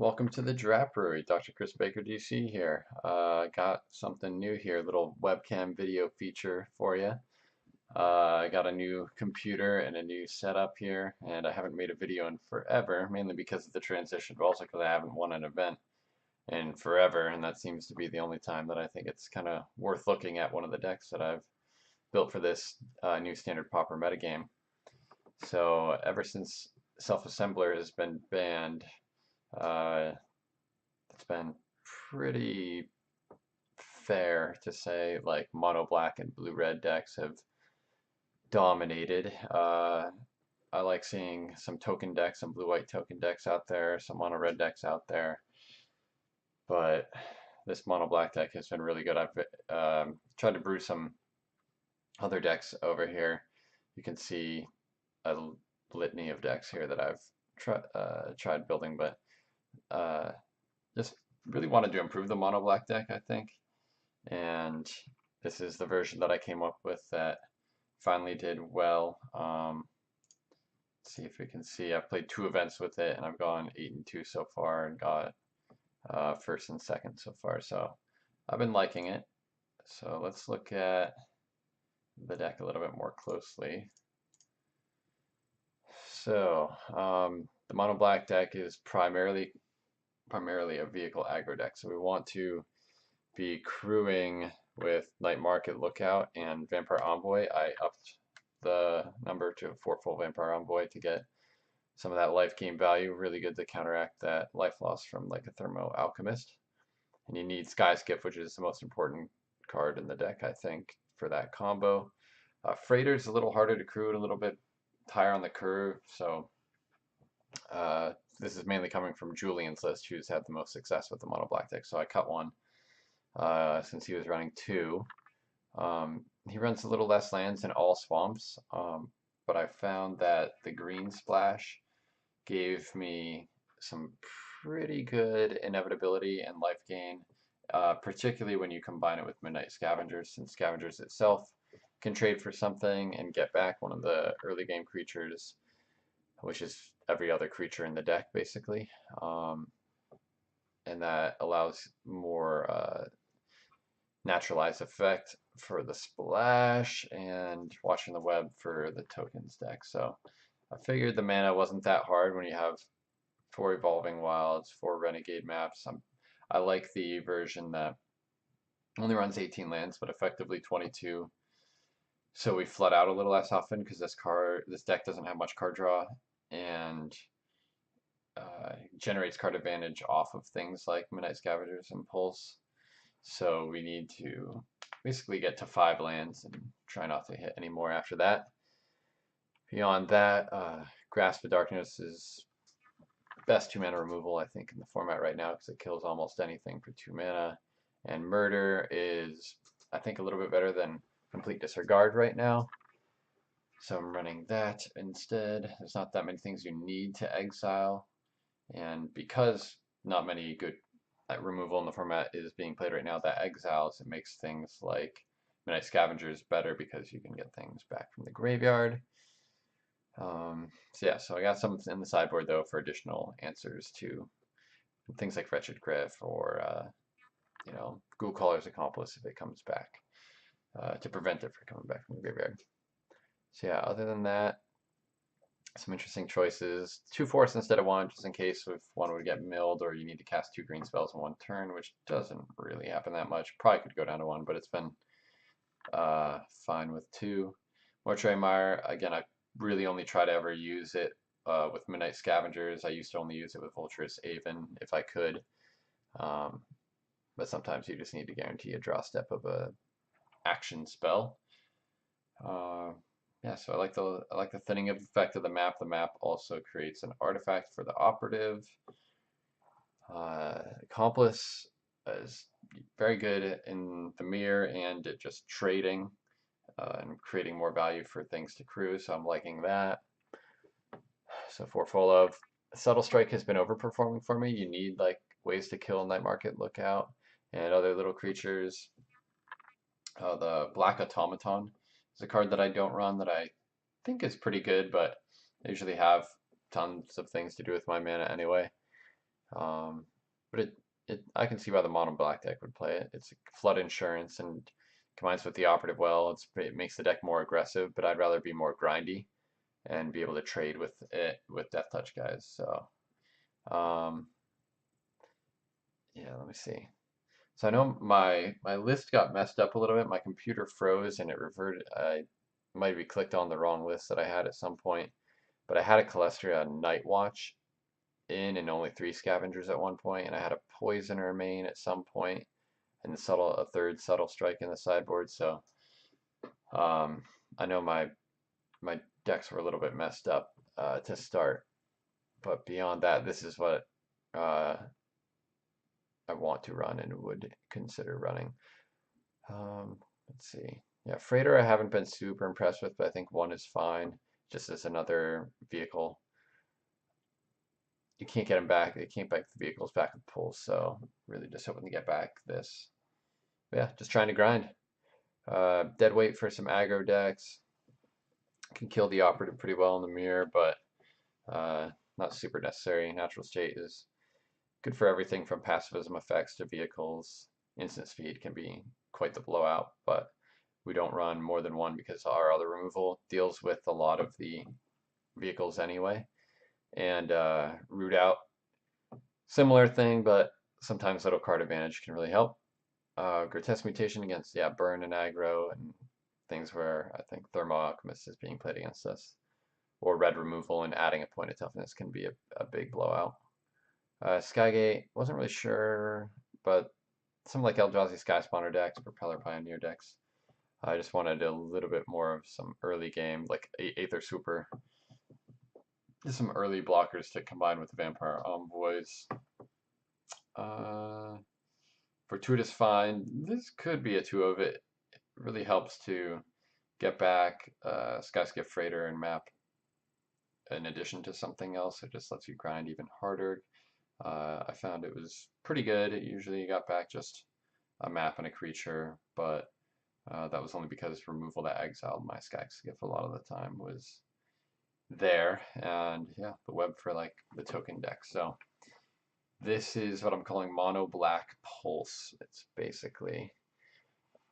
Welcome to the Giraffe Brewery. Dr. Chris Baker DC here. Got something new here, a little webcam video feature for you. I got a new computer and a new setup here, and I haven't made a video in forever, mainly because of the transition, but also because I haven't won an event in forever, and that seems to be the only time that I think it's kind of worth looking at one of the decks that I've built for this new standard Pauper metagame. So ever since Self-Assembler has been banned, uh, it's been pretty fair to say like mono black and blue red decks have dominated. I like seeing some token decks, some blue white token decks out there, some mono red decks out there, but this mono black deck has been really good. I've tried to brew some other decks over here. You can see a litany of decks here that I've tried building, but just really wanted to improve the mono black deck, I think. And this is the version that I came up with that finally did well. Let's see if we can see. I've played 2 events with it, and I've gone 8-2 so far, and got first and second so far. So I've been liking it. So let's look at the deck a little bit more closely. So the mono black deck is primarily a vehicle aggro deck. So we want to be crewing with Night Market Lookout and Vampire Envoy. I upped the number to a 4 full Vampire Envoy to get some of that life gain value. Really good to counteract that life loss from like a Thermo Alchemist. And you need Sky Skip, which is the most important card in the deck, I think, for that combo. Freighter's a little harder to crew and a little bit higher on the curve, so this is mainly coming from Julian's list, who's had the most success with the mono black deck. So I cut one since he was running 2. He runs a little less lands in all swamps, but I found that the green splash gave me some pretty good inevitability and life gain, particularly when you combine it with Midnight Scavengers, since Scavengers itself can trade for something and get back one of the early game creatures, which is every other creature in the deck, basically. And that allows more naturalized effect for the splash and watching the web for the tokens deck. So I figured the mana wasn't that hard when you have 4 Evolving Wilds, 4 Renegade maps. I like the version that only runs 18 lands, but effectively 22. So we flood out a little less often because this deck doesn't have much card draw and generates card advantage off of things like Midnight Scavengers and Pulse. So we need to basically get to 5 lands and try not to hit any more after that. Beyond that, Grasp of Darkness is best 2 mana removal, I think, in the format right now because it kills almost anything for 2 mana. And Murder is, I think, a little bit better than Complete Disregard right now. So I'm running that instead. There's not that many things you need to exile. And because not many good removal in the format is being played right now, that exiles, it makes things like Midnight Scavengers better because you can get things back from the graveyard. So yeah, so I got some in the sideboard though for additional answers to things like Wretched Griff or Ghoulcaller's Accomplice if it comes back, to prevent it from coming back from the graveyard. So yeah, other than that, some interesting choices. 2 force instead of 1, just in case if one would get milled or you need to cast 2 green spells in 1 turn, which doesn't really happen that much. Probably could go down to 1, but it's been fine with 2. Mortuary Mire, again, I really only try to ever use it with Midnight Scavengers. I used to only use it with Vulturous Aven if I could. But sometimes you just need to guarantee a draw step of a action spell. Yeah, so I like the thinning effect of the map. The map also creates an artifact for the operative. Accomplice is very good in the mirror and just trading and creating more value for things to crew, so I'm liking that. So for full of Subtle Strike has been overperforming for me. You need like ways to kill Night Market Lookout and other little creatures. The Black Automaton is a card that I don't run that I think is pretty good, but I usually have tons of things to do with my mana anyway. But I can see why the mono black deck would play it. It's flood insurance and combines with the operative well. It makes the deck more aggressive, but I'd rather be more grindy and be able to trade with it with Death Touch guys. So um, yeah, let me see. So I know my list got messed up a little bit. My computer froze and it reverted. I might be clicked on the wrong list that I had at some point, but I had a Calestria Night Watch in and only 3 scavengers at one point, and I had a Poisoner main at some point, and a third subtle strike in the sideboard. So um, I know my decks were a little bit messed up to start, but beyond that, this is what uh, I want to run and would consider running. Let's see. Yeah, Freighter I haven't been super impressed with, but I think one is fine. Just as another vehicle. You can't get them back. They can't back the vehicles back with pulls, so really just hoping to get back this. But yeah, just trying to grind. Dead weight for some aggro decks. Can kill the operative pretty well in the mirror, but not super necessary. Natural state is good for everything from pacifism effects to vehicles. Instant speed can be quite the blowout, but we don't run more than one because our other removal deals with a lot of the vehicles anyway. And root out, similar thing, but sometimes little card advantage can really help. Grotesque mutation against, yeah, burn and aggro and things where I think Thermo Alchemist is being played against us. Or red removal and adding a point of toughness can be a big blowout. Skygate, wasn't really sure, but some like Eldrazi Sky Spawner decks, Propeller Pioneer decks. I just wanted a little bit more of some early game, like Aether Swooper. Just some early blockers to combine with the Vampire Envoys. Uh, Fortuitous Find, this could be a 2 of it. It really helps to get back Skyskip Freighter and map in addition to something else. It just lets you grind even harder. I found it was pretty good. It usually got back just a map and a creature, but that was only because removal that exiled my Skyskip a lot of the time was there. And yeah, the web for like the token deck. So this is what I'm calling Mono Black Pulse. It's basically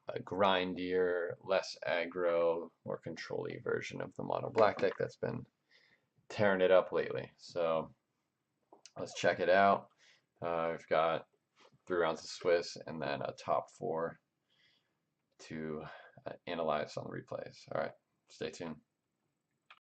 a grindier, less aggro, more control-y version of the Mono Black deck that's been tearing it up lately. So let's check it out. We've got 3 rounds of Swiss and then a top 4 to analyze on the replays. All right, stay tuned.